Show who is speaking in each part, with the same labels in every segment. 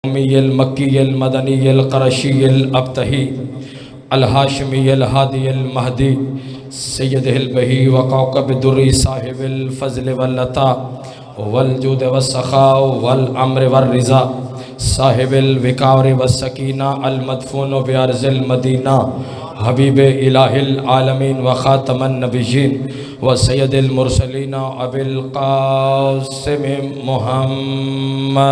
Speaker 1: मक्की मदनी क़रशी अबतही अल हाशमी अल हादी अल महदी सैयद बही व कौकब दुर्री साहिबिल फ़ज़ल वल लता वल जूद व सखा वल अम्र व रिज़ा साहिबिल विकार व सकीना अल मदफून व अर्ज़िल मदीना हबीब इलाहिल आलमीन व ख़ातमन नबिय्यीन व सैयदिल मुरसलीन अबिल क़ासिम मुहम्मद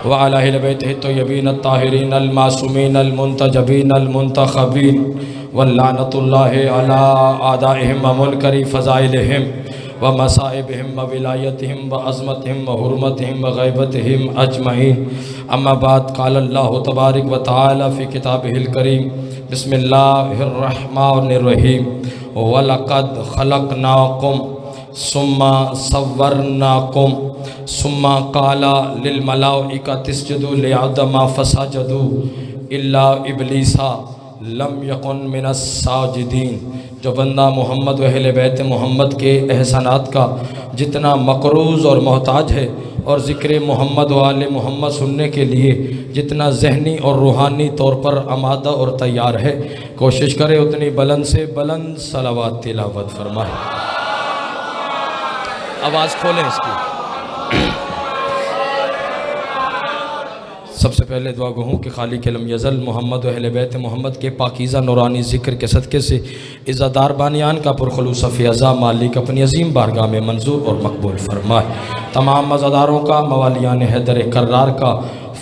Speaker 1: व अला अहले बैतिही तय्यबीन अत्ताहिरीन अल मासूमीन अल मुंतजबीन अल मुंतखबीन वल्लानतुल्लाहि अला आदाइहिम व मुनकरी फ़ज़ाइलिहिम व मसाइबिहिम व विलायतिहिम व अज़मतिहिम व हुर्मतिहिम व ग़ैबतिहिम अजमईन। अम्मा बाद क़ाल अल्लाहु तबारक व तआला फ़ी किताबिहिल करीम बिस्मिल्लाहिर रहमानिर रहीम व लक़द ख़लक़नाकुम सुम्मा सव्वरनाकुम सुम्मा काला लिल मलाइकति इसजुदू लिआदम फसजदू इल्ला इब्लीसा लम यकुन मिनस साजिदीन। जो बंदा मोहम्मद व अहले बैत मोहम्मद के एहसानात का जितना मकरूज़ और मोहताज है और ज़िक्र मोहम्मद व आले मोहम्मद सुनने के लिए जितना ज़हनी और रूहानी तौर पर आमादा और तैयार है, कोशिश करे उतनी बुलंद से बुलंद सलावत तिलावत फरमाए। आवाज़ खोलें इसकी। सबसे पहले दुआ गो हूँ कि खालिक लम यज़ल मोहम्मद व अहले बैत मोहम्मद के पाकीज़ा नूरानी ज़िक्र के सदक़े से इज़्ज़तदार बानियान का पुरखुलूस फ़िज़ा मालिक अपनी अज़ीम बारगाह में मंजूर और मकबूल फरमाए। तमाम मज़ादारों का मवालियान हैदर कर्रार का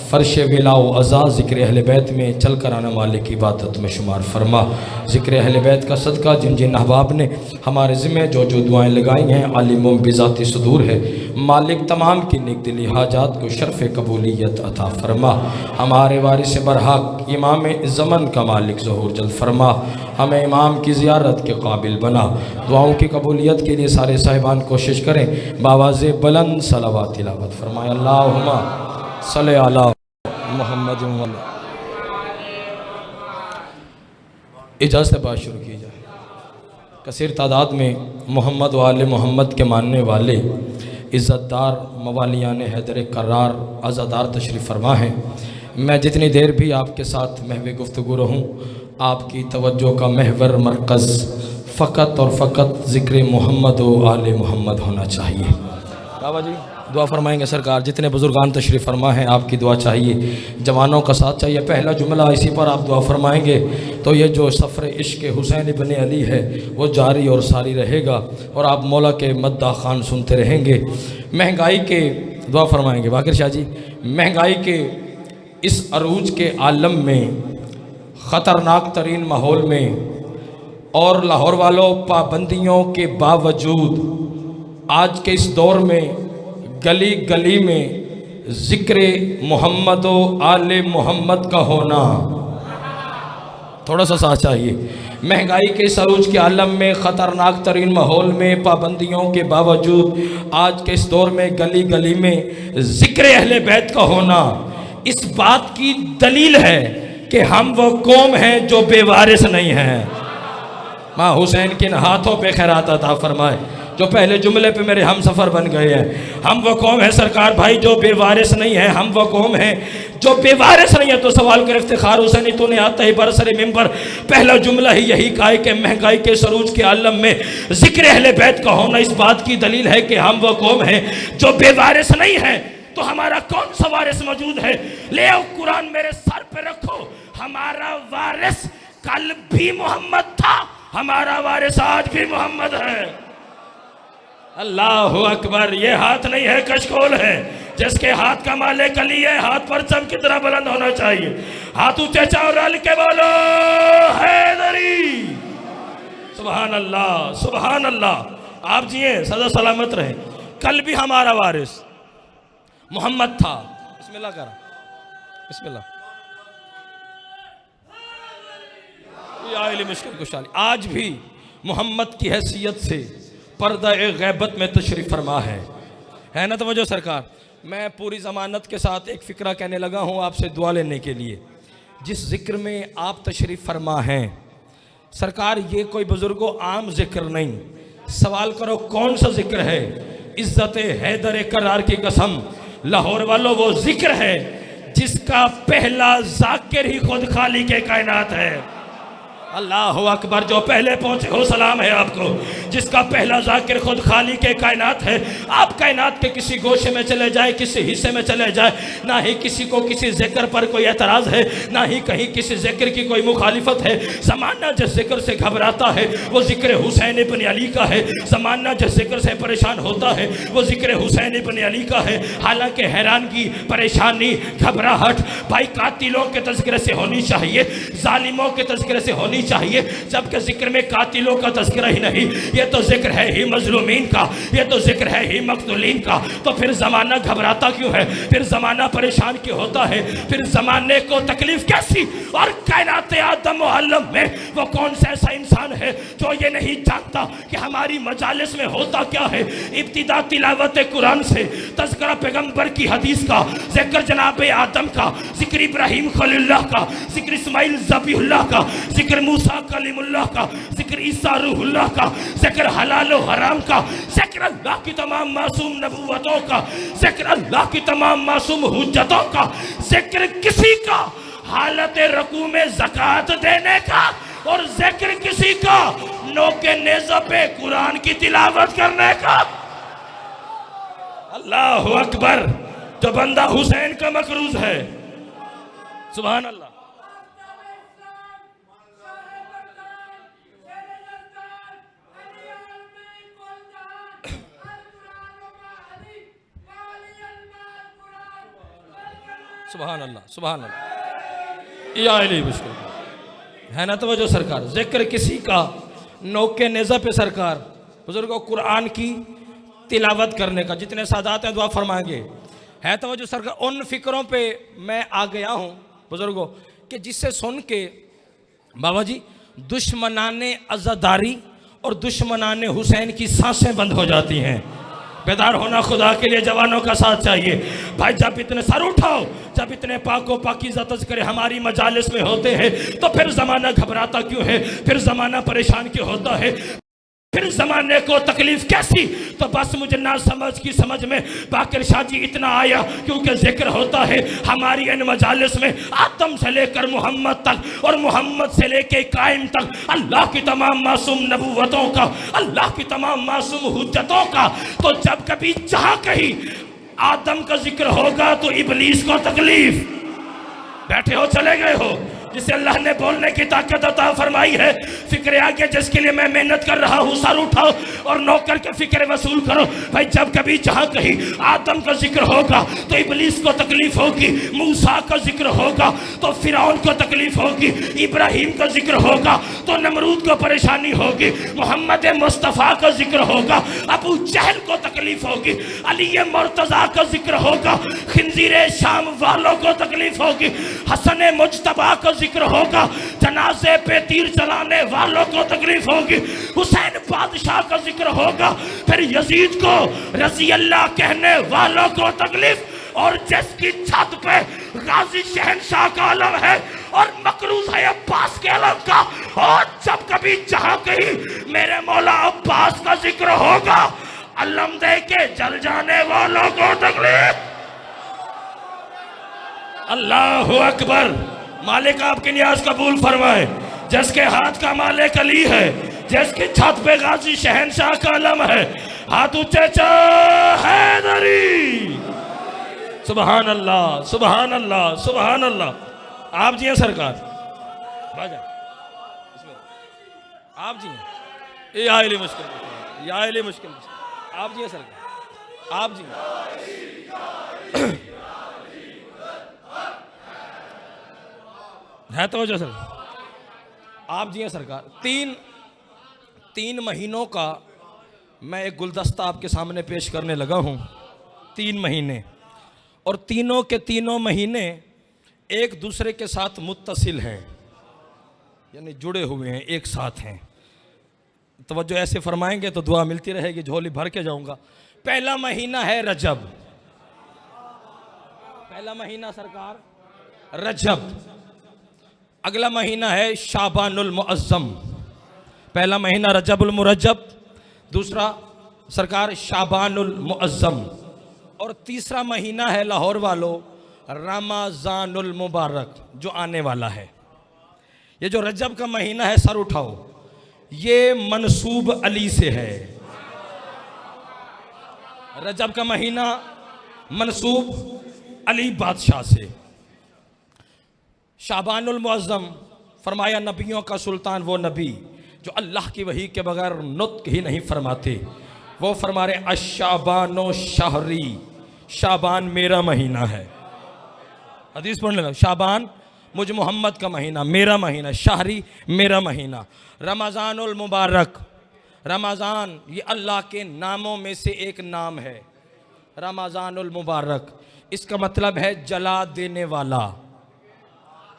Speaker 1: फ़र्श विला व अज़ा ज़िक्र अहले बैत में चल कर आने वाले की इबादत में शुमार फरमा। ज़िक्र अहले बैत का सदका जिन जिन अहबाब ने हमारे ज़िम्मे जो जो दुआएँ लगाई हैं आलिम बिज़ाती सुदूर है, मालिक तमाम की नेक दिली हाजात को शर्फ़ कबूलियत अता फरमा। हमारे वारिस बरहक इमाम ज़मन का मालिक ज़हूर जल्द फरमा। हमें इमाम की ज़ियारत के काबिल बना। दुआओं की कबूलियत के लिए सारे साहिबान कोशिश करें, बावाज़े बुलंद सलावत तिलावत फरमाएं। अल्लाहुम्मा सल्लि अला मोहम्मद। इजाज़त बात शुरू की जाए। कसीर तादाद में मोहम्मद व आले मोहम्मद के मानने वाले इज़्ज़तदार मवालियान हैदर कर्रार अज़ादार तशरीफ़ फरमा हैं। मैं जितनी देर भी आपके साथ महवे गुफ्तगू रहूँ, आपकी तवज्जो का महवर मरकज़ फ़कत और फ़कत ज़िक्र मोहम्मद व आले मोहम्मद होना चाहिए। बाबा जी दुआ फरमाएंगे सरकार। जितने बुज़ुर्गान तशरीफ़ फरमा हैं आपकी दुआ चाहिए, जवानों का साथ चाहिए। पहला जुमला इसी पर आप दुआ फरमाएंगे तो ये जो सफ़र इश्क़ हुसैन इब्न अली है वो जारी और सारी रहेगा और आप मौला के मद्दा ख़ान सुनते रहेंगे। महंगाई के दुआ फरमाएंगे बाकिर शाह जी। महंगाई के इस अरूज के आलम में, ख़तरनाक तरीन माहौल में और लाहौर वालों पाबंदियों के बावजूद आज के इस दौर में गली गली में ज़िक्र मोहम्मद व आले मोहम्मद का होना थोड़ा सा साथ चाहिए। महंगाई के सरूज के आलम में, ख़तरनाक तरीन माहौल में, पाबंदियों के बावजूद आज के इस दौर में गली गली में ज़िक्र अहले बैत का होना इस बात की दलील है कि हम वो कौम हैं जो बेवारिस नहीं हैं। माँ हुसैन किन हाथों पे खैरात अता फरमाए जो पहले जुमले पे मेरे हम सफ़र बन गए हैं। हम वो कौम है सरकार भाई जो बेवारिस नहीं है। हम वो कौम है जो बेवारिस नहीं है। तो सवाल कर इफ्तिखार हुसैनी तूने आता ही बरसरे मिंबर पहला जुमला ही यही कहा है कि महंगाई के सरूज के आलम में ज़िक्र अहले बैत का होना इस बात की दलील है कि हम वो कौम है जो बेवारिस नहीं है। तो हमारा कौन सा वारिस मौजूद है? ले आओ कुरान मेरे सर पे रखो। हमारा वारिस कल भी मोहम्मद था, हमारा वारिस आज भी मोहम्मद है। अल्लाहु अकबर। ये हाथ नहीं है, कशकोल है। जिसके हाथ का मालिक अली है, हाथ पर चम की तरह बुलंद होना चाहिए। हाथ ऊंचे चाव रल के बोलो हैदरी। सुभान अल्लाह, सुभान अल्लाह। आप जिए सदा सलामत रहे। कल भी हमारा वारिस मोहम्मद था। बिस्मिल्लाह करा, बिस्मिल्लाह। मुश्किल कुशाली आज भी मोहम्मद की हैसियत से पर्दा गैबत में तशरीफ़ फरमा है ना तवज्जो सरकार। मैं पूरी ज़मानत के साथ एक फ़िक्रा कहने लगा हूँ आपसे दुआ लेने के लिए। जिस ज़िक्र में आप तशरीफ़ फरमा हैं सरकार, ये कोई बुज़ुर्गों आम ज़िक्र नहीं। सवाल करो कौन सा जिक्र है इज्जत हैदर करार की कसम, लाहौर वालों वो जिक्र है जिसका पहला जाकिर ही खुद खालिक कायनात है। अल्लाह अकबर, जो पहले पहुंचे हो सलाम है आपको, जिसका पहला जाकिर खुद खालिक कायनात है। आप कायनात के किसी गोशे में चले जाए, किसी हिस्से में चले जाए, ना ही किसी को किसी जिक्र पर कोई एतराज़ है, ना ही कहीं किसी जिक्र की कोई मुखालिफत है। ज़माना जिस जिक्र से घबराता है वो जिक्र हुसैन इब्न अली का है। ज़माना जिस जिक्र से परेशान होता है वो जिक्र हुसैन इब्न अली का है। हालांकि हैरानगी, परेशानी, घबराहट भाई कातिलों के तज़किरे से होनी चाहिए, जालिमों के तज़किरे से होनी चाहिए, जबकि जिक्र में कातिलों का तज़किरा ही नहीं। ये तो जिक्र है ही मजलूमीन का, ये तो जिक्र है ही मक़तूलीन का। तो फिर ज़माना घबराता क्यों है, फिर ज़माना परेशान क्यों होता है, फिर ज़माने को तकलीफ कैसी। और कायनात आदम व अलम में वो कौन सा ऐसा इंसान है जो ये नहीं जानता कि हमारी मजालिस में होता क्या है। इब्तिदा तिलावत कुरान से, तज़किरा पैगम्बर की हदीस का, जिक्र जनाब आदम का, जिक्र इब्राहिम खलीलुल्लाह का, जिक्र इस्माइल ज़बीहुल्लाह का, जिक्र मूसा कलीमुल्लाह का, जिक्र ईसा रूहुल्लाह का, जिक्र हलाल व हराम का, जिक्र अल्लाह की तमाम मासूम नबूवतों का, जिक्र अल्लाह की तमाम मासूम हुज्जतों का, जिक्र किसी का हालत रकू में ज़कात देने का, और जिक्र किसी का नोके नेज़ा पे कुरान की तिलावत करने का। अल्लाह अकबर, जो बंदा हुसैन का मकरूज है, सुभान अल्लाह। सुभान अल्लाह, सुभान अल्लाह, या अली मुश्किल है ना। तो जो सरकार जिक्र किसी का नोके नेज़ा पे सरकार बुजुर्गों कुरान की तिलावत करने का, जितने सादात हैं दुआ फरमाएंगे। है तो जो सरकार उन फिक्रों पे मैं आ गया हूँ बुजुर्गों कि जिससे सुन के बाबा जी दुश्मनाने अज़ादारी और दुश्मनाने हुसैन की सांसें बंद हो जाती हैं। बेदार होना खुदा के लिए जवानों का साथ चाहिए भाई। जब इतने सर उठाओ, जब इतने पाको पाकीज़ा तज़किरे हमारी मजालिस में होते हैं तो फिर ज़माना घबराता क्यों है, फिर ज़माना परेशान क्यों होता है, फिर ज़माने को तकलीफ कैसी। तो बस मुझे ना समझ की समझ में बाकिर शाह जी इतना आया क्योंकि जिक्र होता है हमारी इन मजालिस में आदम से लेकर मोहम्मद तक और मोहम्मद से लेकर कायम तक अल्लाह की तमाम मासूम नबूवतों का, अल्लाह की तमाम मासूम हुज्जतों का। तो जब कभी जहाँ कहीं आदम का जिक्र होगा तो इबलीस को तकलीफ। बैठे हो, चले गए हो, जिसे अल्लाह ने बोलने की ताकत अता फरमाई है। फिक्र आगे जिसके लिए मैं मेहनत कर रहा हूँ, सर उठाओ और नौकर के फिक्र वसूल करो भाई। जब कभी जहाँ कहीं आदम का जिक्र होगा तो इबलीस को तकलीफ होगी, मूसा का जिक्र होगा तो फिरौन को तकलीफ होगी, इब्राहिम का जिक्र होगा तो नमरूद को परेशानी होगी, मोहम्मद मुस्तफ़ा का जिक्र होगा अबू जहल को तकलीफ होगी, अली मुर्तज़ा का जिक्र होगा खिंजीर शाम वालों को तकलीफ होगी, हसन मुज्तबा का जिक्र होगा जनाजे पे तीर चलाने वालों को तकलीफ होगी, हुसैन बादशाह का जिक्र होगा फिर यजीद को रज़ी अल्लाह कहने वालों को तकलीफ। और जिसकी छत पे गाजी शहनशाह का आलम है और मकरूज है अब्बास के आलम का, और जब कभी जहां कहीं मेरे मौला अब्बास का जिक्र होगा अलम दे के जल जाने वालों को तकलीफ। अल्लाह अकबर, मालिक आपकी नियाज कबूल फरमाए। जिसके हाथ का मालिक अली है, जिसकी छत पे गाजी शहनशाह का अलम है, हाथ ऊंचे हैदरी। सुभान अल्लाह, सुभान अल्लाह, सुभान अल्लाह। आप जी हैं सरकार, आप जी हैं, ये आइले मुश्किल, ये आइले मुश्किल, आप जी हैं सरकार, आप जी है तो वजह सर, आप जी हैं सरकार। तीन महीनों का मैं एक गुलदस्ता आपके सामने पेश करने लगा हूँ। 3 महीने, और तीनों के तीनों महीने एक दूसरे के साथ मुत्तसिल हैं, यानी जुड़े हुए हैं, एक साथ हैं। तवज्जो ऐसे फरमाएंगे तो दुआ मिलती रहेगी, झोली भर के जाऊंगा। पहला महीना है रजब, पहला महीना सरकार रजब। अगला महीना है शाबानुल मुअज्जम। पहला महीना रजबुल मुरज्जब, दूसरा सरकार शाबानुल मुअज्जम, और तीसरा महीना है लाहौर वालों रमज़ानुल मुबारक जो आने वाला है। ये जो रजब का महीना है, सर उठाओ, ये मनसूब अली से है। रजब का महीना मनसूब अली बादशाह से। शाबानुल मुअज्जम फरमाया नबियों का सुल्तान वो नबी जो अल्लाह की वही के बगैर नुत्क ही नहीं फरमाते। वो फरमा रहे अशाबानो शहरी, शाबान मेरा महीना है। हदीस पढ़ लेना, शाबान मुझ मोहम्मद का महीना, मेरा महीना, शहरी मेरा महीना। रमज़ानुल मुबारक, रमज़ान ये अल्लाह के नामों में से एक नाम है। रमज़ानुल मुबारक इसका मतलब है जला देने वाला।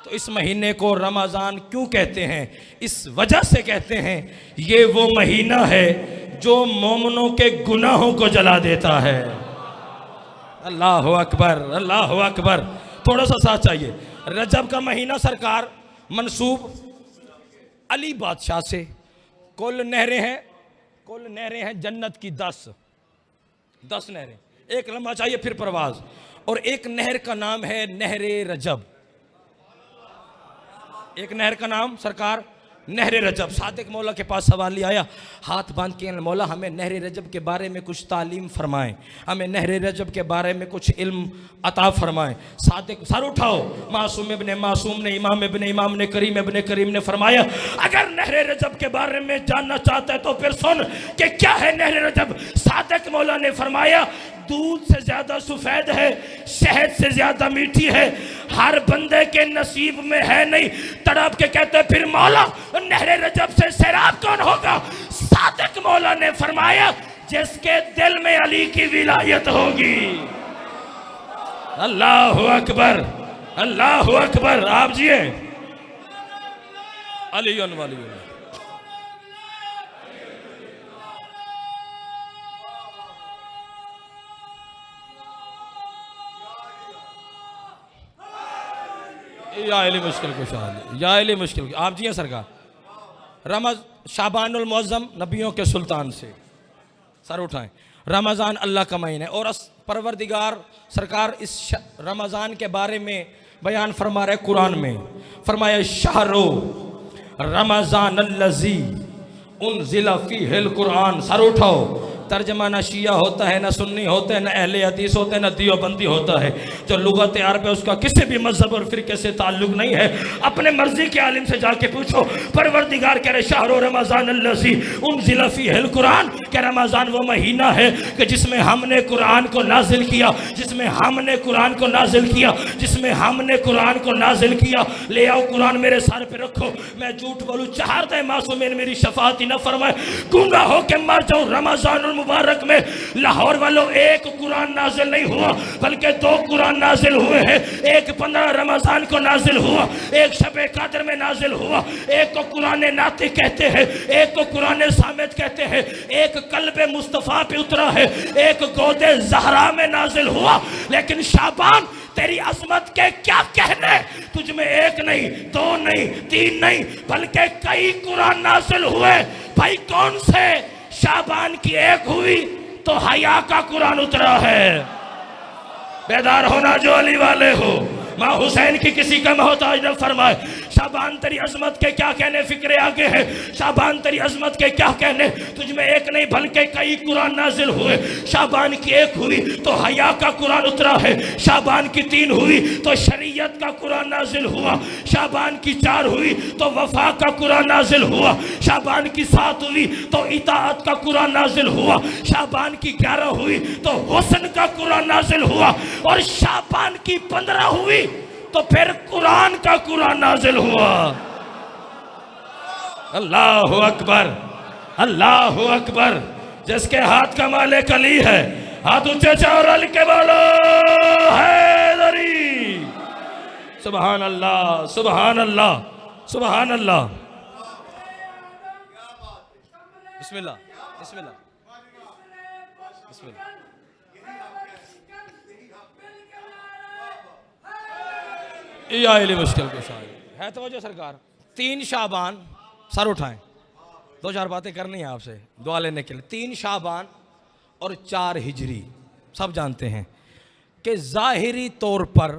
Speaker 1: तो इस महीने को रमज़ान क्यों कहते हैं? इस वजह से कहते हैं ये वो महीना है जो मोमिनों के गुनाहों को जला देता है। अल्लाह अकबर, अल्लाह अकबर। थोड़ा सा साथ चाहिए। रजब का महीना सरकार मंसूब अली बादशाह से। कुल नहरें हैं जन्नत की 10 नहरें। एक लम्हा चाहिए फिर परवाज। और एक नहर का नाम है नहरे रजब। एक नहर का नाम सरकार नहरे रजब। सादिक मौला के पास सवाल आया, हाथ बांध के, मौला हमें नहरे रजब के बारे में कुछ तालीम फरमाएं, हमें नहरे रजब के बारे में कुछ इल्म अता फरमाएं। सादिक सर उठाओ, मासूम इब्ने मासूम ने, इमाम इब्ने इमाम ने, करीम इब्ने करीम ने फरमाया अगर नहरे रजब के बारे में जानना चाहता है तो फिर सुन कि क्या है नहरे रजब। सादिक मौला ने फरमाया दूध से ज्यादा सफेद है, शहद से ज्यादा मीठी है, हर बंदे के नसीब में है नहीं। तड़प के कहते फिर मौला नहरे रजब से सैराब कौन होगा? सादिक मौला ने फरमाया जिसके दिल में अली की विलायत होगी। अल्लाह अकबर, अल्लाह अकबर। आप जिए अली वाली। या अली मुश्किल कुशाल, या अली मुश्किल। आप जी हैं सरकार। शाबानुल मुअज्जम नबियों के सुल्तान से, सर उठाएं। रमज़ान अल्लाह का महीना है और परवरदिगार सरकार इस रमज़ान के बारे में बयान फरमा रहे कुरान में। फरमाया शहरो रमज़ान अल्लज़ी उनज़िला फ़ीहिल कुरान। सर उठाओ। तर्जमा न शिया होता है, न सुन्नी होते हैं, न अहले हदीस होते हैं, न दियोबंदी होता है। जो लुगत अरब है उसका किसी भी मजहब और फिरके से ताल्लुक नहीं है। अपने मर्जी के आलिम से जाके पूछो। परवरदिगार कह रहे शहरो रमज़ान अल्लज़ी उनज़िला फ़ीहिल कुरान, कि रमज़ान वो महीना है कि जिसमें हमने कुरान को नाजिल किया, जिसमें हमने कुरान को नाजिल किया, जिसमें हमने कुरान को नाजिल किया। ले आओ कुरान मेरे सर पे रखो, मैं झूठ बोलूँ चार दे मासूमीन मेरी शफाअत न फरमाए, गूंगा हो के मर जाऊँ। रमज़ान मुबारक में लाहौर वालों एक कुरान नाजिल नहीं हुआ बल्कि 2 कुरान नाजिल हुए हैं। एक 15 रमज़ान को नाजिल हुआ, एक शबे कद्र में नाजिल हुआ। एक को कुरान नातिक कहते हैं, एक को कुरान सामित कहते हैं, एक कल्बे मुस्तफ़ा पे उतरा है, एक गोदे ज़हरा में नाजिल हुआ। लेकिन शाबान तेरी अजमत के क्या कहने, तुझ में एक नहीं, 2 नहीं, 3 नहीं बल्कि कई कुरान नाजिल हुए। भाई कौन से? शाबान की एक हुई तो हया का कुरान उतरा है। बेदार होना जो अली वाले हो। माँ हुसैन की किसी का मोहताज न फरमाए। शाबान तेरी अजमत के क्या कहने, फिक्रे आगे है। शाबान तेरी अजमत के क्या कहने, तुझमें एक नहीं बल्कि कई कुरान नाजिल हुए। शाबान की एक हुई तो हया का कुरान उतरा है। शाबान की 3 हुई तो शरीयत का कुरान नाजिल हुआ। शाबान की 4 हुई तो वफा का कुरान नाजिल हुआ। शाबान की 7 हुई तो इताअत का कुरान नाजिल हुआ। शाबान की 11 हुई तो हुस्न का कुरान नाजिल हुआ। और शाबान की 15 हुई तो फिर कुरान का कुरान नाजिल हुआ। अल्लाह अकबर, अल्लाह अकबर। जिसके हाथ का मालिक अली है, हाथ ऊंचे चावल के बोलो हैदरी। सुभान अल्लाह, सुभान अल्लाह, सुभान अल्लाह। बिस्मिल्लाह, बिस्मिल्लाह, बिस्मिल्लाह। ये मुश्किल के शायद है तो जो सरकार 3 शाबान, सर उठाएं, 2-4 बातें करनी है आपसे दुआ लेने के लिए। 3 शाबान और 4 हिजरी। सब जानते हैं कि ज़ाहिरी तौर पर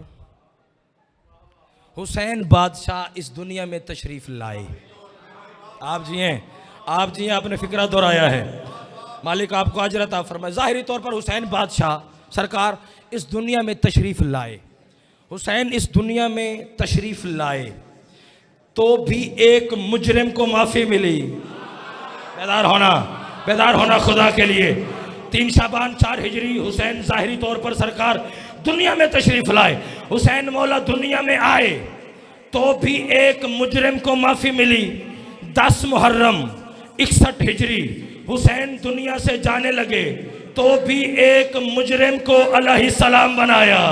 Speaker 1: हुसैन बादशाह इस दुनिया में तशरीफ़ लाए। आप जी हैं, आपने फिक्रा दोहराया है, मालिक आपको अजर अता फरमाए। ज़ाहिरी तौर पर हुसैन बादशाह सरकार इस दुनिया में तशरीफ़ लाए, हुसैन इस दुनिया में तशरीफ़ लाए तो भी एक मुजरिम को माफ़ी मिली। बेदार होना खुदा के लिए। 3 शाबान 4 हिजरी हुसैन ज़ाहिरी तौर पर सरकार दुनिया में तशरीफ़ लाए, हुसैन मौला दुनिया में आए तो भी एक मुजरिम को माफ़ी मिली। 10 मुहर्रम 61 हिजरी हुसैन दुनिया से जाने लगे तो भी एक मुजरिम को अलैहिस्सलाम बनाया।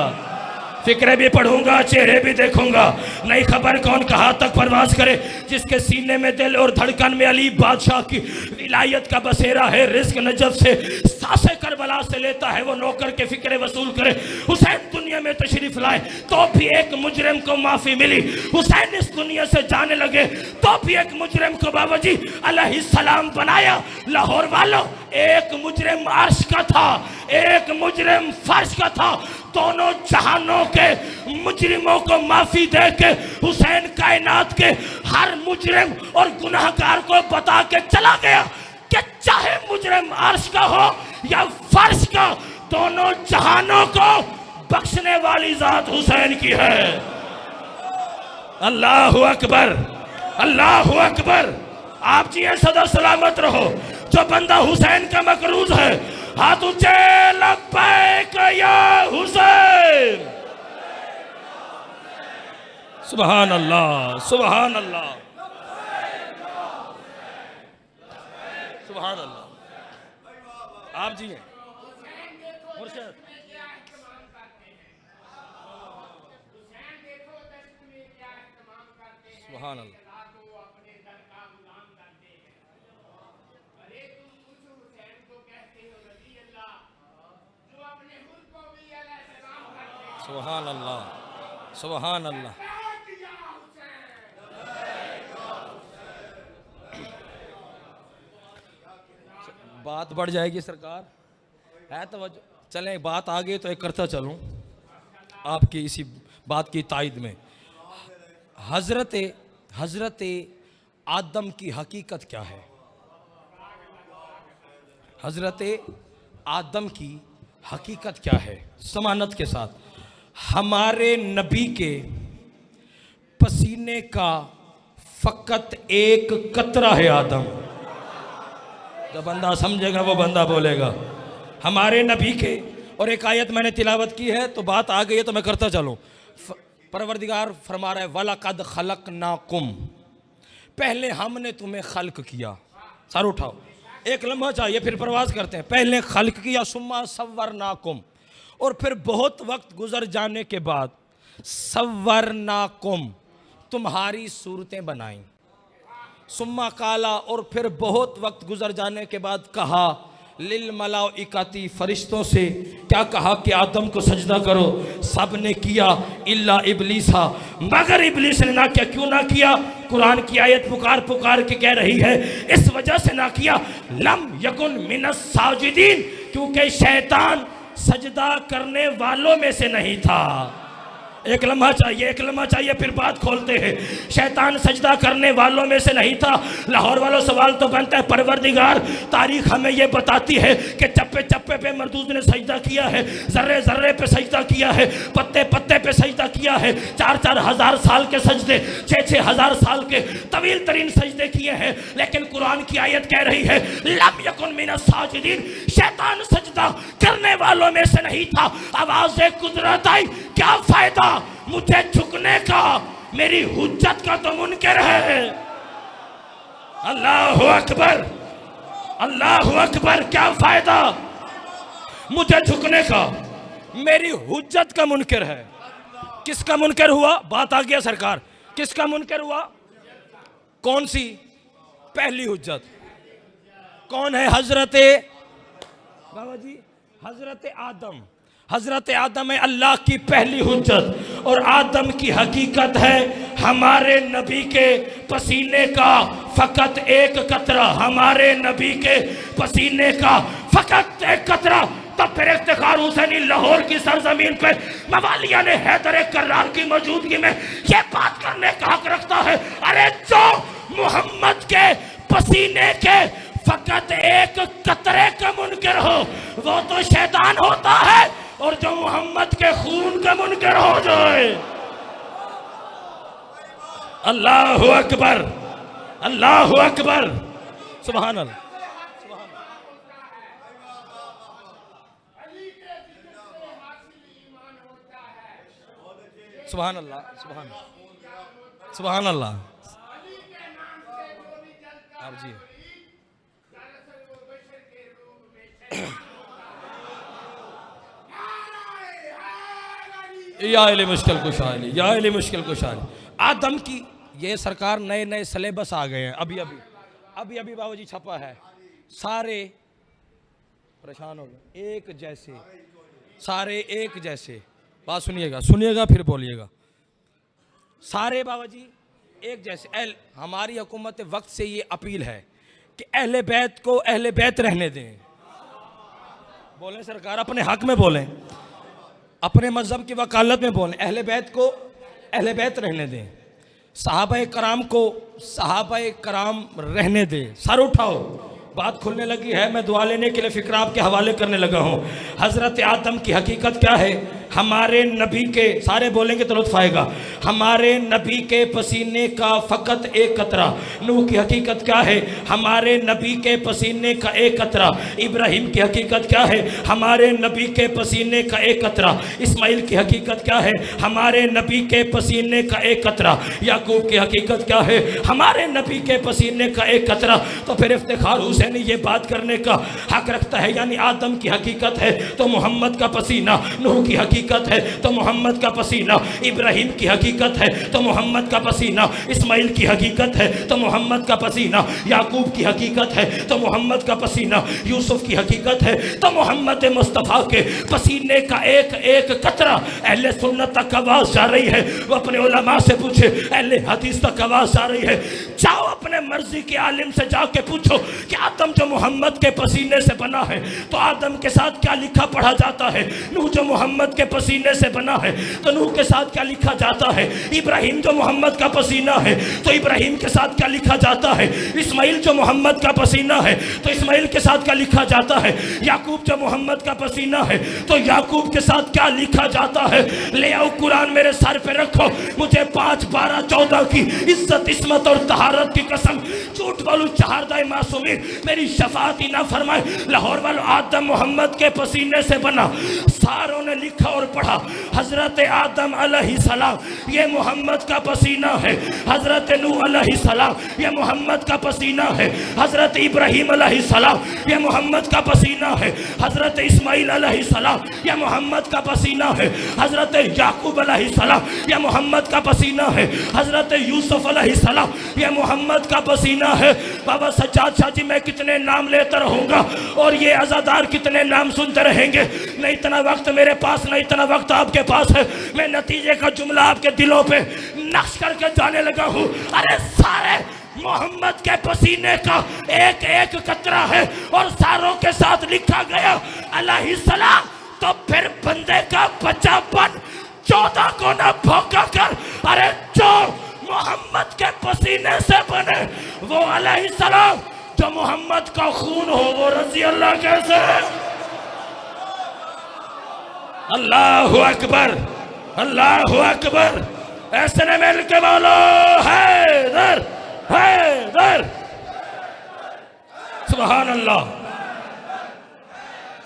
Speaker 1: फिक्रे भी पढ़ूंगा, चेहरे भी देखूंगा, नहीं खबर कौन कहाँ तक परवाज करे। जिसके सीने में दिल और धड़कन में अली बादशाह की विलायत का बसेरा है, रिस्क नजफ से सासे करबला से लेता है, वो नौकर के फिक्रे वसूल करे। हुसैन दुनिया में तशरीफ लाए तो भी एक मुजरिम को माफी मिली। हुसैन इस दुनिया से जाने लगे तो भी एक मुजरिम को बाबा जी अलैहिस्सलाम बनाया। लाहौर वालों, एक मुजरिम अर्श का था, एक मुजरिम फर्श का था। दोनों जहानों के मुजरिमों को माफी दे के हुसैन कायनात के हर मुजरिम और गुनाहगार को बता के चला गया कि चाहे मुजरिम अर्श का हो या फर्श का, दोनों जहानों को बख्शने वाली जात हुसैन की है। अल्लाहु अकबर, अल्लाहु अकबर। आप जी सदा सलामत रहो। जो बंदा हुसैन का मकरूज है, हाथ ऊंचे, लब्बैक या हुसैन। सुभान अल्लाह, सुभान अल्लाह, सुभान अल्लाह। आप जी हैं मुर्शिद। सुभान अल्लाह। सुभान अल्लाह, सुभान अल्लाह। बात बढ़ जाएगी सरकार, है तो चलें, बात आ गई तो एक करता चलूं आपकी इसी बात की तायद में। हजरत आदम की हकीकत क्या है? हजरत आदम की हकीकत क्या है? समानत के साथ हमारे नबी के पसीने का फकत एक कतरा है आदम। जो बंदा समझेगा वो बंदा बोलेगा। हमारे नबी के, और एक आयत मैंने तिलावत की है तो बात आ गई है तो मैं करता चलूँ। परवरदिगार फरमा रहा है वलक़द ख़लक़नाकुम, पहले हमने तुम्हें खल्क किया। सर उठाओ, एक लम्हा चाहिए फिर परवाज करते हैं। पहले खल्क किया, सुम्मा सव्वरनाकुम, और फिर बहुत वक्त गुजर जाने के बाद सव्वरनाकुम, तुम्हारी सूरतें बनाई। सुम्मा काला, और फिर बहुत वक्त गुजर जाने के बाद कहा लिल मलाइकाती, फरिश्तों से क्या कहा कि आदम को सजदा करो। सब ने किया इल्ला इब्लीसा, मगर इब्लीस ने ना किया। क्यों ना किया? कुरान की आयत पुकार पुकार के कह रही है इस वजह से ना किया, लम यकुन मिनस साजिदीन, क्योंकि शैतान सजदा करने वालों में से नहीं था। एक लम्हा चाहिए, एक लम्हा चाहिए फिर बात खोलते हैं। शैतान सजदा करने वालों में से नहीं था। लाहौर वालों, सवाल तो बनता है, परवरदिगार तारीख हमें ये बताती है कि चप्पे चप्पे पे मरदूद ने सजदा किया है, जर्रे जर्रे पे सजदा किया है, पत्ते पत्ते पे सजदा किया है। 4-4 हज़ार साल के सजदे, 6-6 हज़ार साल के तवील तरीन सजदे किए हैं। लेकिन कुरान की आयत कह रही है लम यकुन मिनस साजिदीन, शैतान सजदा करने वालों में से नहीं था। आवाज़ कुदरत आई, क्या फायदा मुझे झुकने का, मेरी हुज्जत का तो मुनकर है। अल्लाहु अकबर, अल्लाहु अकबर। क्या फायदा मुझे झुकने का, मेरी हुज्जत का मुनकर है। किसका मुनकर हुआ? बात आ गया सरकार, किसका मुनकर हुआ? कौन सी? पहली हुज्जत कौन है? हजरत बाबा जी, हजरत आदम। हजरत आदम है अल्लाह की पहली हुज्जत, और आदम की हकीकत है हमारे नबी के पसीने का फकत एक कतरा। हमारे नबी के पसीने का फकत एक कतरा, तब फिर इफ्तिखार हुसैनी लाहौर की सरजमीन पे मवालिया ने हैदर कर्रार की मौजूदगी में ये बात करने का हक रखता है। अरे जो मोहम्मद के पसीने के फकत एक कतरे का मुनकर हो वो तो शैतान होता है, और जो मोहम्मद के खून का मुनकर हो जाए। अल्लाहु अकबर, अल्लाहु अकबर, सुभान अल्लाह। सुभान अल्लाह, सुभान सुभान अल्लाह। आप जी या इले मुश्किल कुशाली, या इले मुश्किल कुशाली। आदम की ये सरकार नए नए सिलेबस आ गए हैं, अभी अभी अभी अभी बाबूजी छपा है, सारे परेशान हो गए, एक जैसे, सारे एक जैसे। बात सुनिएगा, सुनिएगा फिर बोलिएगा। सारे बाबाजी एक जैसे। हमारी हुकूमत वक्त से ये अपील है कि अहले बैत को अहले बैत रहने दें। बोलें सरकार, अपने हक में बोलें, अपने मजहब की वकालत में बोलें, अहले बैत को अहले बैत रहने दें, सहाबा कराम को सहाबा कराम रहने दें। सर उठाओ, बात खुलने लगी है। मैं दुआ लेने के लिए फिक्र आपके हवाले करने लगा हूँ। हज़रत आदम की हकीकत क्या है? हमारे नबी के, सारे बोलेंगे तो लुत्फ आएगा, हमारे नबी के पसीने का फ़कत एक कतरा। नूह की हकीकत क्या है? हमारे नबी के पसीने का एक कतरा। इब्राहिम की हकीकत क्या है? हमारे नबी के पसीने का एक कतरा। इस्माइल की हकीकत क्या है? हमारे नबी के पसीने का एक कतरा। याकूब की हकीकत क्या है? हमारे नबी के पसीने का एक कतरा। तो फिर इफ्तिखार हुसैनी ये बात करने का हक रखता है, यानी आदम की हकीकत है तो मोहम्मद का पसीना, नूह की हकीकत है तो मोहम्मद का पसीना, इब्राहिम की हकीकत है तो मोहम्मद का पसीना, इस्माइल की हकीकत है तो मोहम्मद का पसीना, याकूब की हकीकत है तो मोहम्मद का पसीना, यूसुफ की हकीकत है तो मोहम्मद मुस्तफ़ा के पसीने का एक एक कतरा। अहले सुन्नत तक आवाज़ जा रही है, वो अपने उलमा से पूछे, अहले हदीस तक आवाज़ जा रही है, जाओ अपने मर्जी के आलिम से जाके पूछो कि आदम जो मोहम्मद के पसीने से बना है तो आदम के साथ क्या लिखा पढ़ा जाता है? नूह जो मोहम्मद के पसीने से बना है तो नूह के साथ क्या लिखा जाता है? इब्राहिम जो मोहम्मद का पसीना है तो इब्राहिम के साथ क्या लिखा जाता है? इस्माइल जो मोहम्मद का पसीना है तो इस्माइल के साथ क्या लिखा जाता है? याकूब जो मोहम्मद का पसीना है तो याकूब के साथ क्या लिखा जाता है? ले आओ कुरान मेरे सर पे रखो, मुझे 5, 12, 14 की इज्जत, इस्मत और तहारत की कसम, झूठ वालू चहारदाए मासूमीन मेरी शफाअत ही ना फरमाए। लाहौर वालों, आदम मोहम्मद के पसीने से बना। सारों ने लिखा और पढ़ा, हजरत आदम अलैहिस्सलाम ये मोहम्मद का पसीना है, हजरत नूह अलैहिस्सलाम ये मोहम्मद का पसीना है, हजरत इब्राहिम अलैहिस्सलाम ये मोहम्मद का पसीना है, हजरत इस्माइल अलैहिस्सलाम ये मोहम्मद का पसीना है, हजरत याकूब अलैहिस्सलाम ये मोहम्मद का पसीना है, हजरत यूसुफ अलैहिस्सलाम ये मोहम्मद का पसीना है। बाबा सज्जाद शाह जी, मैं कितने नाम लेता रहूँगा और ये अज़ादार कितने नाम सुनते रहेंगे। नहीं इतना वक्त मेरे पास, नहीं इतना वक्त आपके पास है। मैं नतीजे का जुमला आपके दिलों पे नक्श करके जाने लगा हूँ। अरे सारे मोहम्मद के पसीने का एक एक कतरा है और सारों के साथ लिखा गया अलैहिस्सलाम। तो फिर बंदे का बच्चापन 14 को न भोगा कर, अरे जो मोहम्मद के पसीने से बने वो अलैहिस्सलाम, जो मोहम्मद का खून हो वो रज़ी अल्लाह कैसे? अल्लाहु अकबर, अल्लाहु अकबर। ऐसे ने मिल के बोलो हैदर, हैदर। सुभान अल्लाह,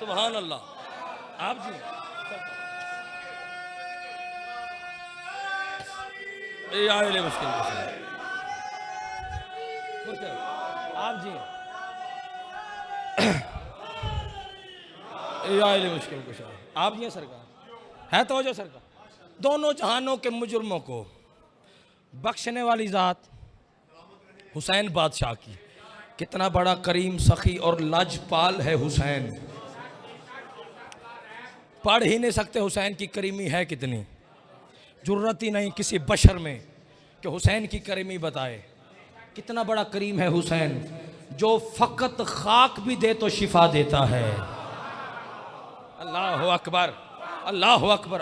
Speaker 1: सुभान अल्लाह। आप जी ये मुश्किल आप जी ये मुश्किल कुछ आप जी सरकार है तो जो सरकार, दोनों जहानों के मुजरमों को बख्शने वाली ज़ात हुसैन बादशाह की। कितना बड़ा करीम, सखी और लाजपाल है हुसैन। पढ़ ही नहीं सकते हुसैन की करीमी है कितनी। जुर्रत ही नहीं किसी बशर में कि हुसैन की करीमी बताए। कितना बड़ा करीम है हुसैन, जो फ़कत खाक भी दे तो शिफा देता है। अल्लाह अकबर, अल्लाह अकबर।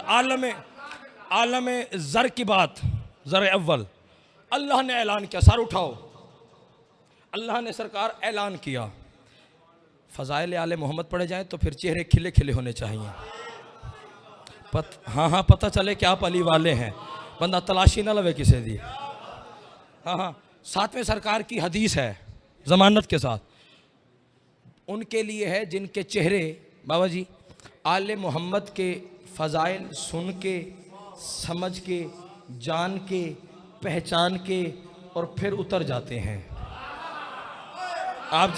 Speaker 1: आलम ज़र की बात, ज़र अव्वल अल्लाह ने ऐलान किया, सर उठाओ, अल्लाह ने सरकार ऐलान किया। फ़ज़ाइल आले मोहम्मद पढ़े जाएं तो फिर चेहरे खिले खिले होने चाहिए। हाँ, पता चले कि आप अली वाले हैं, बंदा तलाशी ना लवे किसी दी। हाँ, सातवें सरकार की हदीस है ज़मानत के साथ, उनके लिए है जिनके चेहरे बाबा जी आले मोहम्मद के फ़ज़ाइल सुन के, समझ के, जान के, पहचान के और फिर उतर जाते हैं। आप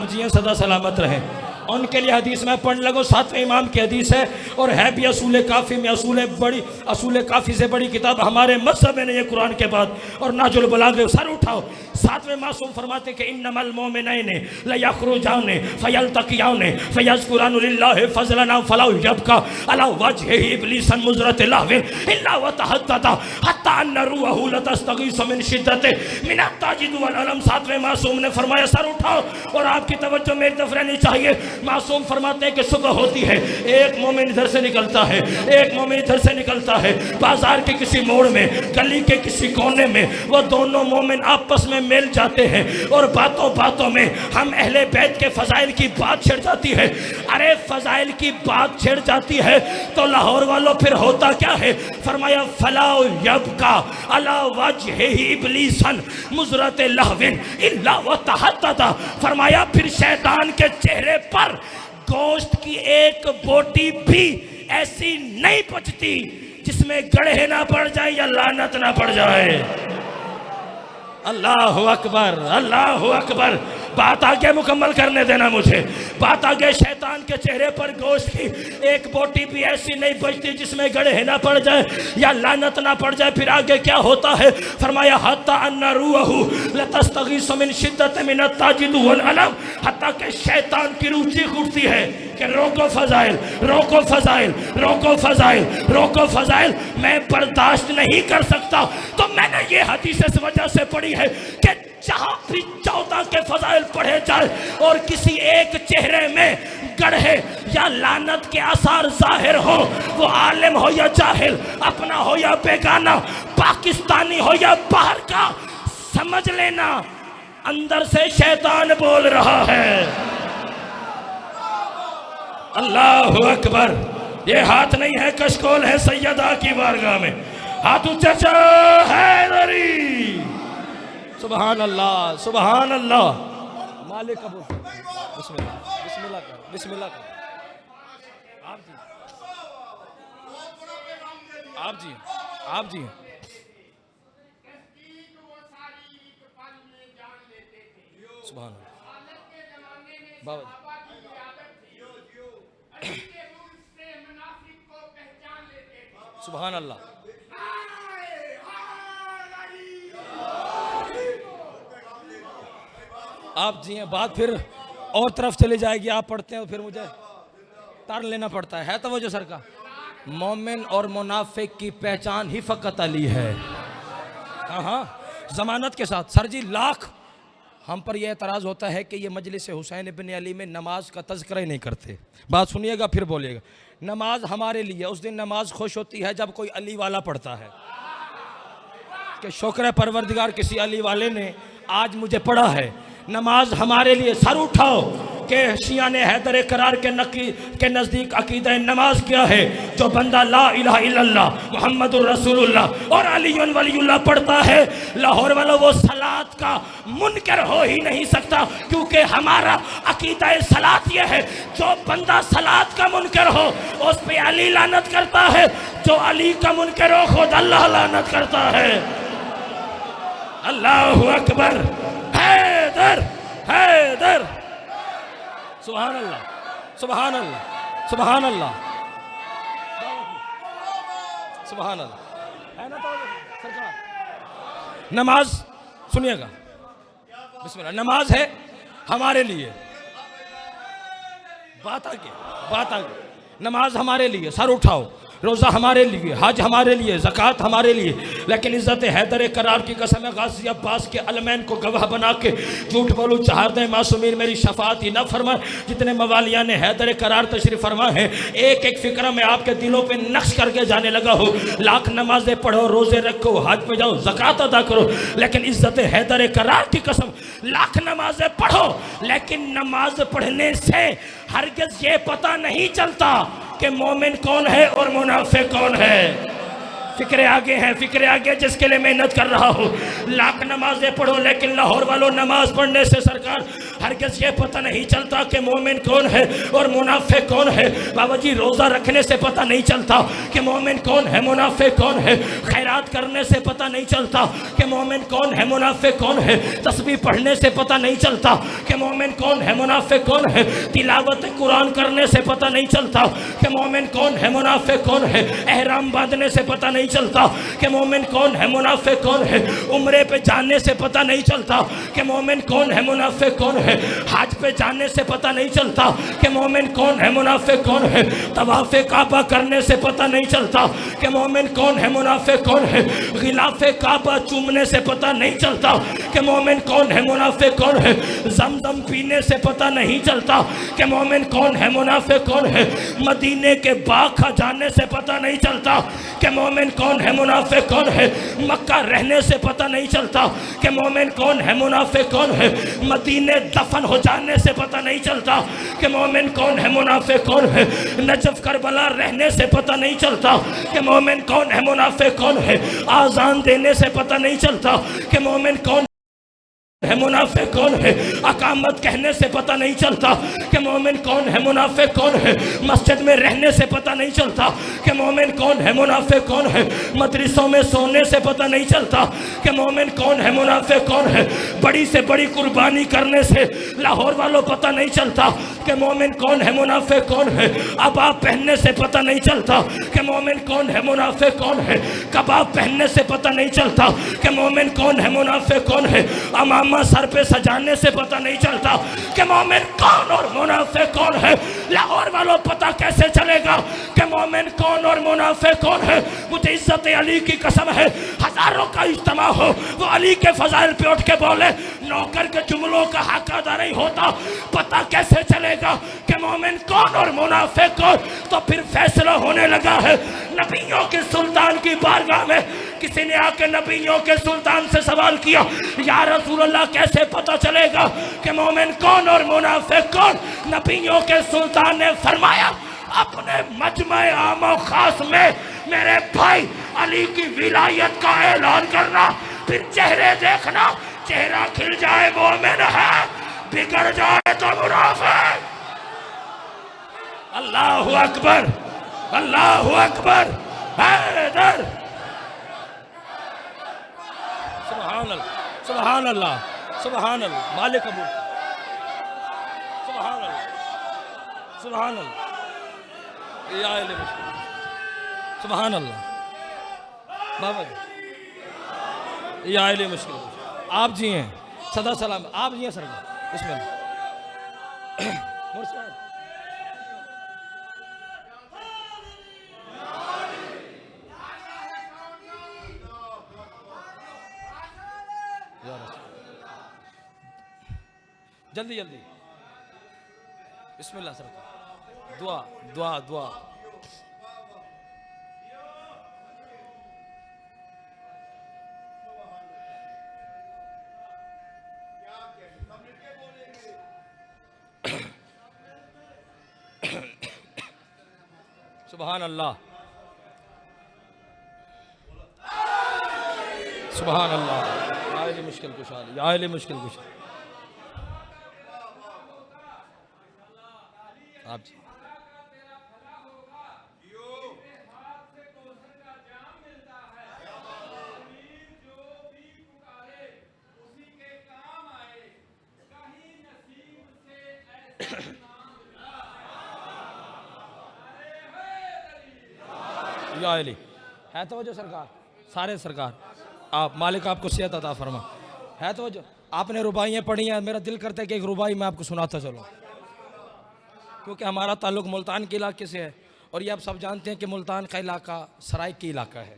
Speaker 1: जिए सदा सलामत रहें। उनके लिए हदीस में पढ़ने लगो, सातवें इमाम की हदीस है और है भी असूल काफ़ी में। असूल काफ़ी से बड़ी किताब हमारे मज़हब में नहीं है कुरान के बाद। और नाजुल बलागे, सर उठाओ। सातवें मासूम फरमाते कि इन्नमल मोमिनैन लयख़रुजान फयल्तक़ियान फयज़कुरान लिल्लाहि फ़ज़लन फला यबका अला वजहिही इब्लीसन मुज़रत लहविन इल्ला वतहद्ददा हत्ता अन्न रूहहु लतस्तगीसु मिन शिद्दति मिन अत्ताजिद वल अलम। सातवें मासूम ने फरमाया, सर उठाओ और आपकी तवज्जो मेरी तरफ रहनी चाहिए। मासूम फरमाते हैं कि सुबह होती है, एक मोमिन इधर से निकलता है, एक मोमिन इधर से निकलता है। बाजार के किसी मोड़ में, गली के किसी कोने में वो दोनों मोमिन आपस में मिल जाते हैं और बातों बातों में हम अहले बैत के फ़ज़ाइल की बात छिड़ जाती है। अरे फ़ज़ाइल की बात छिड़ जाती है तो लाहौर वालों फिर होता क्या है? फरमाया फला यबका अला वजहिही इब्लीसन मुज़रत लहविन इल्ला वतहद्ददा। फरमाया फिर शैतान के चेहरे पर गोश्त की एक बोटी भी ऐसी नहीं बचती जिसमें गड़े ना पड़ जाए या लानत ना पड़ जाए। अल्लाह अकबर, अल्लाह अकबर। बात आगे मुकम्मल करने देना मुझे। बात आगे, शैतान के चेहरे पर गोश्त की एक बोटी भी ऐसी नहीं बचती जिसमें गड़े ना पड़ जाए या लानत ना पड़ जाए। फिर आगे क्या होता है? फरमाया हत्ता अन्ना रूहहु लतस्तगीसु मिन शिद्दति मिन अत्ताजिद वल अलम। हत्ता के शैतान की रूह चीख उठती है कि रोको फ़ज़ाइल, रोको फ़ज़ाइल, रोको फ़ज़ाइल, रोको फ़ज़ाइल, मैं बर्दाश्त नहीं कर सकता। तो मैंने ये हदीस इस वजह से पढ़ी है कि जहां भी 14 के फ़ज़ाइल पढ़े जाए और किसी एक चेहरे में गढ़े या लानत के आसार जाहिर हो, वो आलिम हो या जाहिल, अपना हो या बेगाना, पाकिस्तानी हो या बाहर का, समझ लेना अंदर से शैतान बोल रहा है। अल्लाह अकबर। ये हाथ नहीं है, कशकोल है सैयदा की बारगाह में। हाथ ऊंचा हैदरी। सुभान अल्लाह, सुभान अल्लाह। मालिक कबूल। बिस्मिल्लाह, बिस्मिल्लाह कर, बिस्मिल्लाह कर। आप जी सुभान अल्लाह। बाबा सुभान अल्लाह। आप जी हैं, बात फिर और तरफ चली जाएगी। आप पढ़ते हैं फिर मुझे तार लेना पड़ता है तो वो जो सर का मोमिन और मुनाफिक की पहचान ही फ़कत अली है। हाँ, ज़मानत के साथ। सर जी लाख हम पर यह एतराज़ होता है कि ये मजलिस हुसैन इब्न अली में नमाज का तज़किरा ही नहीं करते। बात सुनिएगा फिर बोलिएगा। नमाज हमारे लिए उस दिन नमाज खुश होती है जब कोई अली वाला पढ़ता है कि शुक्र है परवरदिगार किसी अली वाले ने आज मुझे पढ़ा है। नमाज हमारे लिए, सर उठाओ कि शिया ने हैदर करार के नज़दीक अकीदा नमाज क्या है? जो बंदा ला इलाहा इल्लल्लाह मुहम्मदुर रसूलुल्लाह और अलीयुन वलीयुल्लाह पढ़ता है, लाहौर वालों वो सलात का मुनकर हो ही नहीं सकता, क्योंकि हमारा अकीदा सलात ये है जो बंदा सलात का मुनकर हो उस पे अली लानत करता है, जो अली का मुनकर हो खुद अल्लाह लानत करता है। अल्लाहु अकबर। हैदर, हैदर। सुभान अल्लाह, सुभान अल्लाह, सुभान अल्लाह, सुभान अल्लाह। है ना तो सरकार। नमाज सुनिएगा, बिस्मिल्लाह। नमाज है हमारे लिए। बात आगे, बात आगे। नमाज हमारे लिए, सर उठाओ। रोज़ा हमारे लिए, हज हमारे लिए, ज़कात हमारे लिए, लेकिन इज़्ज़त हैदर करार की कसम है गाज़ी अब्बास के अलमैन को गवाह बना के झूठ बोलूँ चार दे मासूमीन मेरी शफात ही न फरमाए। जितने मवालिया ने हैदर करार तशरीफ़ फरमा है, एक एक फ़िक्र में आपके दिलों पे नक्श करके जाने लगा हो। लाख नमाजें पढ़ो, रोज़े रखो, हज पे जाओ, ज़कात अदा करो, लेकिन इज़्ज़त हैदर करार की कसम लाख नमाजें पढ़ो, लेकिन नमाज पढ़ने से हरगिज़ ये पता नहीं चलता कि मोमिन कौन है और मुनाफिक कौन है। फिक्रे आगे हैं, फिक्रे आगे जिसके लिए मेहनत कर रहा हूँ। लाख नमाजें पढ़ो, लेकिन लाहौर वालों नमाज पढ़ने से सरकार हरगिज़ ये पता नहीं चलता कि मोमिन कौन है और मुनाफिक कौन है। बाबा जी रोज़ा रखने से पता नहीं चलता कि मोमिन कौन है मुनाफिक कौन है। खैरात करने से पता नहीं चलता कि मोमिन कौन है मुनाफिक कौन है। तस्बीह पढ़ने से पता नहीं चलता कि मोमिन कौन है मुनाफिक कौन है। तिलावत कुरान करने से पता नहीं चलता कि मोमिन कौन है मुनाफिक कौन है। एहराम बांधने से पता नहीं चलता कि मोमिन कौन है मुनाफिक कौन है। उम्रे पे जाने से पता नहीं चलता कि मोमिन कौन है मुनाफिक कौन है। हज पे जाने से पता नहीं चलता कि मोमिन कौन है मुनाफिक कौन है। तवाफ़े काबा करने से पता नहीं चलता कि मोमिन कौन है मुनाफिक कौन है। गिलाफे काबा चूमने से पता नहीं चलता कि मोमिन कौन है मुनाफिक कौन है। जमजम पीने से पता नहीं चलता कि मोमिन कौन है मुनाफिक कौन है। मदीने के बाग खा जाने से पता नहीं चलता कि मोमिन कौन है मुनाफिक कौन है। मक्का रहने से पता नहीं चलता कि मोमिन कौन है मुनाफिक कौन है। मदीने दफन हो जाने से पता नहीं चलता कि मोमिन कौन है मुनाफिक कौन है। नजफ करबला रहने से पता नहीं चलता कि मोमिन कौन है मुनाफिक कौन है। आज़ान देने से पता नहीं चलता कि मोमिन कौन है मुनाफिक कौन है। अकामत कहने से पता नहीं चलता कि मोमिन कौन है मुनाफिक कौन है। मस्जिद में रहने से पता नहीं चलता कि मोमिन कौन है मुनाफिक कौन है। मदरसों में सोने से पता नहीं चलता कि मोमिन कौन है मुनाफिक कौन है। बड़ी से बड़ी कुर्बानी करने से लाहौर वालों पता नहीं चलता कि मोमिन कौन है मुनाफिक कौन है। अबाब पहनने से पता नहीं चलता कि मोमिन कौन है मुनाफिक कौन है। कबाब पहनने से पता नहीं चलता कि मोमिन कौन है मुनाफिक कौन है। अमामा सर पे सजाने से पता नहीं चलता कि मोमिन कौन और मुनाफिक कौन है। लाहौर वालों पता कैसे चलेगा कि मोमिन कौन और मुनाफिक कौन है। मुझे इज्जत अली की कसम है, हजारों का इज्तिमा हो, वो अली के फजाइल पे उठ के बोले, नौकर के जुमलों का हक अदा नहीं होता। पता कैसे चलेगा कि मोमिन कौन और मुनाफिक कौन। तो फिर फैसला होने लगा है। नबियों के सुल्तान की बारगाह में किसी ने आके नबियों के सुल्तान से सवाल किया, या रसूल अल्लाह कैसे पता चलेगा कि मोमिन कौन और मुनाफिक कौन। नबियों के सुल्तान ने फरमाया, अपने मजमे आमो खास में मेरे भाई अली की विलायत का ऐलान करना, फिर चेहरे देखना, चेहरा खिल जाए मोमिन है, बिगड़ जाए तो मुनाफिक। अल्लाहु अकबर, अल्लाहु अकबर। हैदर, सुभान अल्लाह, सुभान अल्लाह, सुभान अल्लाह, मालिक अबू, सुभान अल्लाह, सुभान अल्लाह, या अली मुश्किल, सुभान अल्लाह, बाबा जी, या अली मुश्किल, आप जी हैं, सदा सलाम, आप जी हैं सरकार, इसमें जल्दी जल्दी बिस्मिल्लाह सरकार, दुआ दुआ दुआ। सुभान अल्लाह, सुभान अल्लाह, या अली मुश्किल कुशा, या अली मुश्किल कुशा। आप जी या अली है तो वजह सरकार, सारे सरकार, आप मालिक आपको सेहत अता फरमा। है तो वजह, आपने रुबाइयाँ पढ़ी हैं, मेरा दिल करता है कि एक रुबाई मैं आपको सुनाता चलो, क्योंकि हमारा ताल्लुक़ मुल्तान के इलाके से है और ये आप सब जानते हैं कि मुल्तान का इलाका सराय की इलाका है।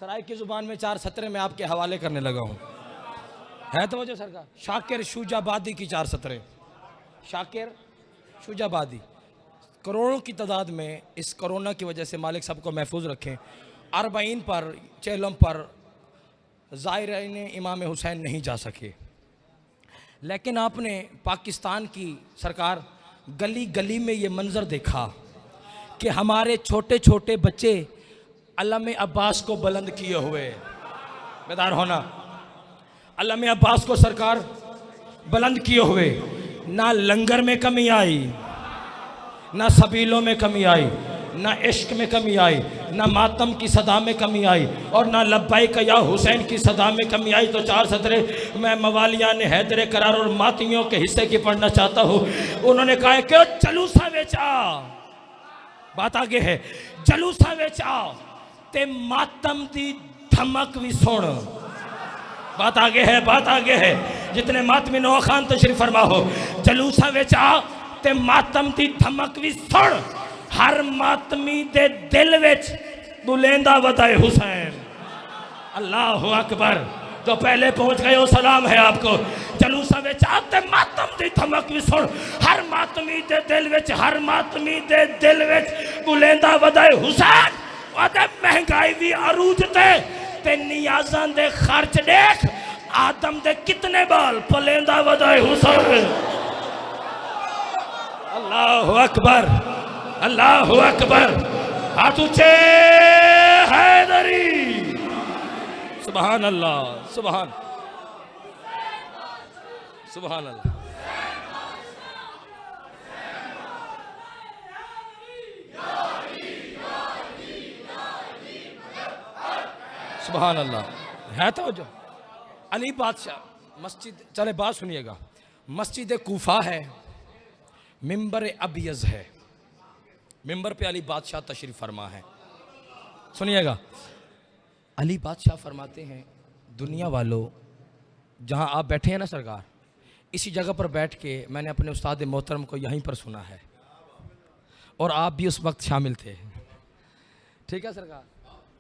Speaker 1: सराय की ज़ुबान में 4 सतरें मैं आपके हवाले करने लगा हूँ। है तो वजह सरकार शाकिर शुजाबादी की 4 सतरें, शाकिर शुजाबादी। करोड़ों की तादाद में इस कोरोना की वजह से मालिक सबको महफूज रखें। अरबाइन पर चेलम पर ज़ायरीन इमाम हुसैन नहीं जा सके, लेकिन आपने पाकिस्तान की सरकार गली गली में ये मंज़र देखा कि हमारे छोटे छोटे बच्चे अल्लामा अब्बास को बुलंद किए हुए, बेदार होना, अल्लामा अब्बास को सरकार बुलंद किए हुए। ना लंगर में कमी आई, ना सबीलों में कमी आई, ना इश्क में कमी आई, ना मातम की सदा में कमी आई, और ना लब्बाइक या हुसैन की सदा में कमी आई। तो 4 सतरें मैं मवालियान हैदर करार और मातियों के हिस्से की पढ़ना चाहता हूँ। उन्होंने कहा है कि जलूसा बेचा, बात आगे है, जलूसा बेचा ते मातम दी धमक भी सुन। बात आगे है, बात आगे है। जितने मातमी नो खान तशरीफ फरमा हो, जलूसा बेचा ते मातम दी धमक भी सुन। हर मातमी दे दिल विच बुलेंदा वदाए हुसैन। अल्लाह अकबर। जो पहले पहुंच गए हो सलाम है आपको। जलूसा विच आते मातम दी धमक भी सुन। हर मातमी दे दिल विच, हर मातमी दे दिल विच बुलेंदा वदाए हुसैन। वादे महंगाई भी अरूज ते नियाज़ां दे खर्च देख, आदम दे कितने बाल पलेंदा वदाए हुसैन। अल्लाह अकबर, अल्लाह अकबर। हाथ ऊंचे हैदरी। सुभान अल्लाह, सुभान सुभान अल्लाह। सुभान अल्लाह। है तो जो अली बादशाह मस्जिद, चले बात सुनिएगा, मस्जिद कूफा है, मिंबर अबियज़ है, मिंबर पे अली बादशाह तशरीफ़ फरमा है। सुनिएगा, अली बादशाह फरमाते हैं, दुनिया वालों जहाँ आप बैठे हैं ना सरकार, इसी जगह पर बैठ के मैंने अपने उस्ताद मोहतरम को यहीं पर सुना है, और आप भी उस वक्त शामिल थे। ठीक है सरकार।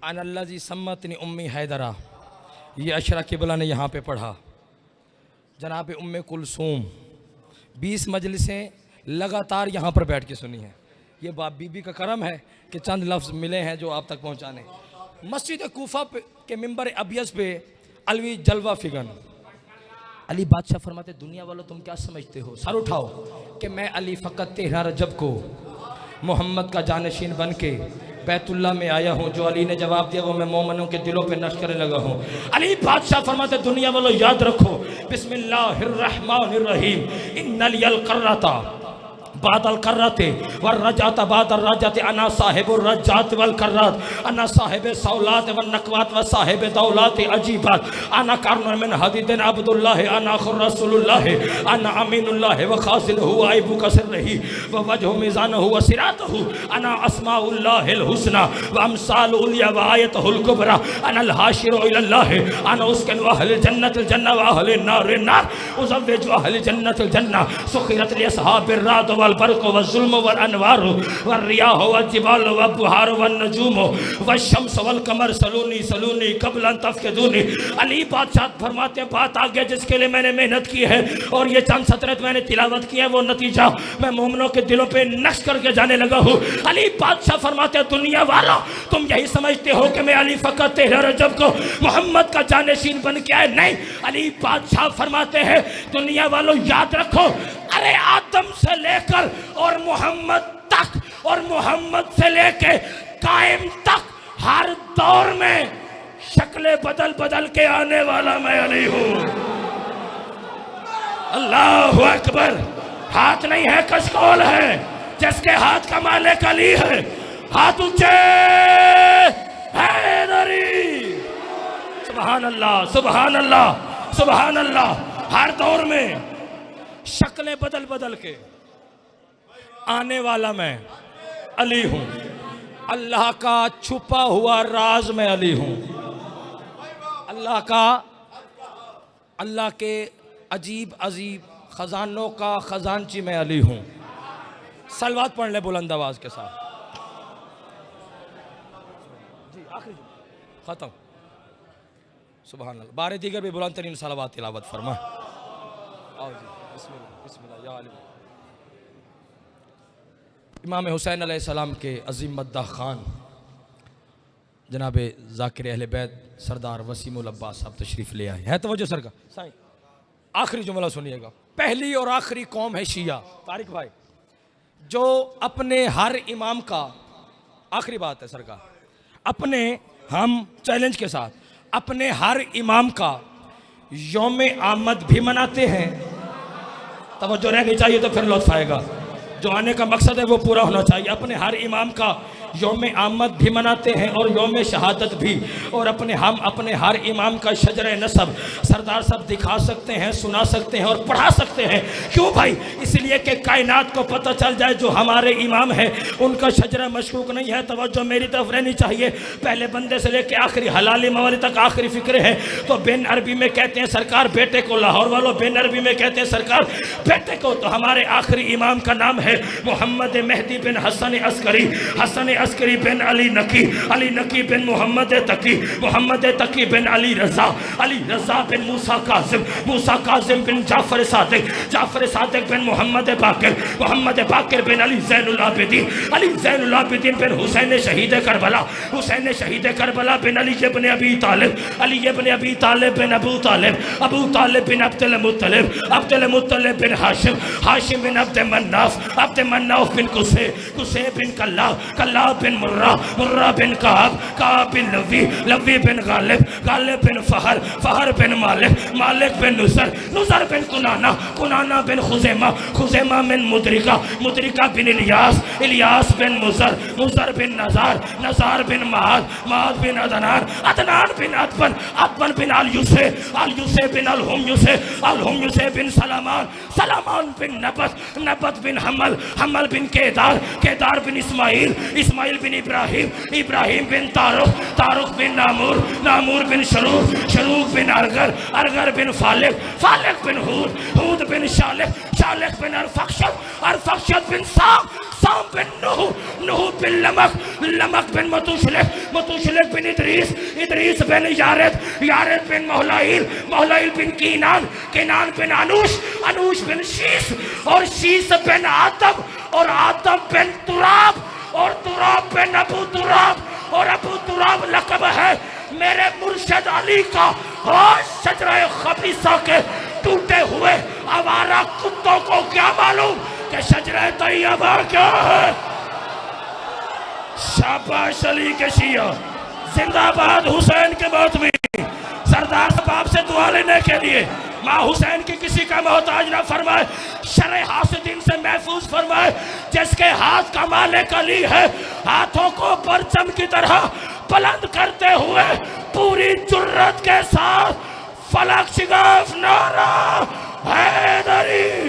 Speaker 1: अनल्लाजी सम्मतनी उम्मी हैदरा, ये अशरा किबला ने यहाँ पे पढ़ा। जनाब उम्मे कुलसूम 20 मजलिसें लगातार यहाँ पर बैठ के सुनी है। ये बाप बीबी का करम है कि चंद लफ्ज़ मिले हैं जो आप तक पहुँचाने। मस्जिद कूफा के मिंबर अबियज़ पे अलवी जलवा फिगन। अली बादशाह फरमाते, दुनिया वालों तुम क्या समझते हो, सर उठाओ कि मैं अली फ़कत 13 रजब को मोहम्मद का जानशीन बन के बैतुल्ला में आया हूँ। जो अली ने जवाब दिया वो मैं मोमनों के दिलों पे नक्श करने लगा हूँ। अली बादशाह फरमाते, दुनिया वालों याद रखो, बिस्मिल्लाहिर्रहमानिर्रहीम, इन्नल यलकर्रता बादल कर्रते वर रजात बादल रजाते, अना साहिबुर रजात वल कर्रत, अना साहिब सौलात व नकवात व साहिब दौलात अजीबात, अना कर्न मिन हदीदिन अब्दुल्लाह, अना खुर्रसुल्लाह, अना अमीनुल्लाह व खासिलहु आइबु कसरही व वजहु मिज़ानहु व सिरातहु, अना अस्माउल्लाहिल हुस्ना व अमसालुल या व आयतुल कुबरा, अना अल हाशिरु इलल्लाह, अना उस्कन व अहल जन्नतिल जन्नह व अहल नार नार, उज़व्विजु अहल जन्नतिल जन्नह, सुखिरत लि अस्हाबिर रात व बरको व जुल्म व अनवार व रियाह व जिबाल व बुहार व नजूम व शम्स वल कमर सलूनी सलूनी कबल अन तफकिदूनी। अली बादशाह फरमाते, बात आगे जिसके लिए मैंने मेहनत की है और ये चंद सतरत मैंने तिलावत की है, वो नतीजा मैं मोमनों के दिलों पे नक्श करके जाने लगा हूँ। अली बादशाह फरमाते, दुनिया वाला तुम यही समझते हो कि मैं अली फ़कत 13 रजब को मोहम्मद का जानशीन बन के आए? नहीं। अली बादशाह फरमाते हैं, दुनिया वालों याद रखो, अरे आदम से लेकर और मोहम्मद तक, और मोहम्मद से लेकर कायम तक हर दौर में शक्लें बदल बदल के आने वाला मैं अली हूँ। अल्लाह अकबर। हाथ नहीं है, कशकोल है, जिसके हाथ का मालिक अली है। हाथ ऊंचे हैदरी। सुभान अल्लाह, सुभान अल्लाह, सुभान अल्लाह। हर दौर में शक्लें बदल बदल के आने वाला मैं अली हूं। अल्लाह का छुपा हुआ राज मैं अली हूं। अल्लाह के अजीब अजीब खजानों का खजानची मैं अली हूं। सलवात पढ़ ले बुलंद आवाज के साथ। आखिरी ख़त्म। सुभान अल्लाह। बारे दीगर भी बुलंद तरीन सलावत तिलावत फरमा। आओ जी, बिस्मिल्लाह बिस्मिल्लाह या अली। इमाम हुसैन अलैहिस्सलाम के अजीम मद्दाह खान जनाब ज़ाकिर अहले बैत सरदार वसीमुल अब्बास साहब तशरीफ़ ले आए हैं। तवज्जो सर का साईं, आखिरी जुमला सुनिएगा। पहली और आखिरी कौम है शिया, तारिक भाई, जो अपने हर इमाम का, आखिरी बात है सर का, अपने, हम चैलेंज के साथ अपने हर इमाम का यौम आमद भी मनाते हैं। तवज्जो रहनी चाहिए तो फिर लुत्फ़ आएगा। जो आने का मकसद है वो पूरा होना चाहिए। अपने हर इमाम का यौम आमद भी मनाते हैं और यौम शहादत भी। और हम अपने हर इमाम का शजर नसब सरदार साहब दिखा सकते हैं, सुना सकते हैं और पढ़ा सकते हैं। क्यों भाई? इसलिए कि कायनात को पता चल जाए जो हमारे इमाम है उनका शजरा मशकूक नहीं है। तवज्जो मेरी तरफ रहनी चाहिए। पहले बंदे से लेके आखिरी हलाली मवाली तक आखिरी फिक्रे हैं। तो बिन अरबी में कहते हैं सरकार बेटे को, लाहौर वालों बिन अरबी में कहते हैं सरकार बेटे को। तो हमारे आखिरी इमाम का नाम है मोहम्मद मेहदी बिन हसन अस्करी, हसन अस्करी बिन अली नकी, अली नकी बिन मोहम्मद तकी, मोहम्मद तकी बिन अली रजा, अली रजा बिन मूसा काजिम, मूसा काजिम बिन जाफर सादिक, जाफर सादिक बिन मोहम्मद बाकिर, मोहम्मद बाकिर बिन अली ज़ैनुल आबिदीन, अली ज़ैनुल आबिदीन बिन हुसैन शहीद करबला, हुसैन शहीद करबला बिन अली इब्न अबी तालिब, अली इब्न अबी तालिब बिन अबू तालिब, अबू तालिब बिन अब्दुल मुत्तलिब, अब्दुल मुत्तलिब बिन हाशिम, हाशिम बिन अब्द मन्नाफ, अब्द मन्नाफ बिन कुसे, कुसे बिन कल्ला, कल्ला बिन मुर्रा, मुर्रा बिन काब, काब बिन लवी, लवी बिन गालिब, गालिब बिन फहर, फहर बिन मालिक, मालिक बिन नुसर, नुसर बिन कुनाना, कुनाना बिन खुजैमा, खुजैमा बिन मुद्रिका, मुद्रिका बिन इलियास, इलियास बिन मुजर, मुजर बिन नजार, नजार बिन महाद, महाद बिन अदनान, अदनान बिन अदबन, अदबन बिन अल यूसे, अल यूसे बिन अल हुम यूसे, अल हुम यूसे बिन सलामान, सलामान बिन नबत, नबत बिन हमल, हमल बिन केदार, केदार बिन इस्माइल, इस्माइल बिन इब्राहिम, इब्राहिम बिन तारुक, तारुक बिन नामूर, नामूर बिन शरूक, शरूक बिन अरगर, अरगर बिन फालिक, फालिक बिन हूद, हूद बिन शालिक, शालिक बिन अरफक्षद, अरफक्षद बिन साम, साम बिन नूह, नूह बिन लमक, लमक बिन मतुशलिक, मतुशलिक बिन इदरीस, इदरीस बिन यारेद, यारेद बिन मोहलाइल, मोहलाइल बिन कीनान, कीनान बिन अनूश, अनूश बिन शीस, और शीस बिन आदम, और आदम बिन तुराब, और तुराब बिन अबू तुराब, और अबू तुराब लक़ब है मेरे मुर्शिद अली का। और शजरा खबीसा के टूटे हुए आवारा कुत्तों को क्या मालूम कि शजरा तैयबा क्या है। शाबाश अली के शिया, जिंदाबाद हुसैन के मौत में। सरदार साहब से दुआ लेने के लिए माँ हुसैन की किसी का मोहताज ना फरमाए, शर हासिदीन से महफूज फरमाए। जिसके हाथ का मालिक अली है, हाथों को परचम की तरह बुलंद करते हुए पूरी जुर्रत के साथ फलक शिगाफ नारा हैदरी।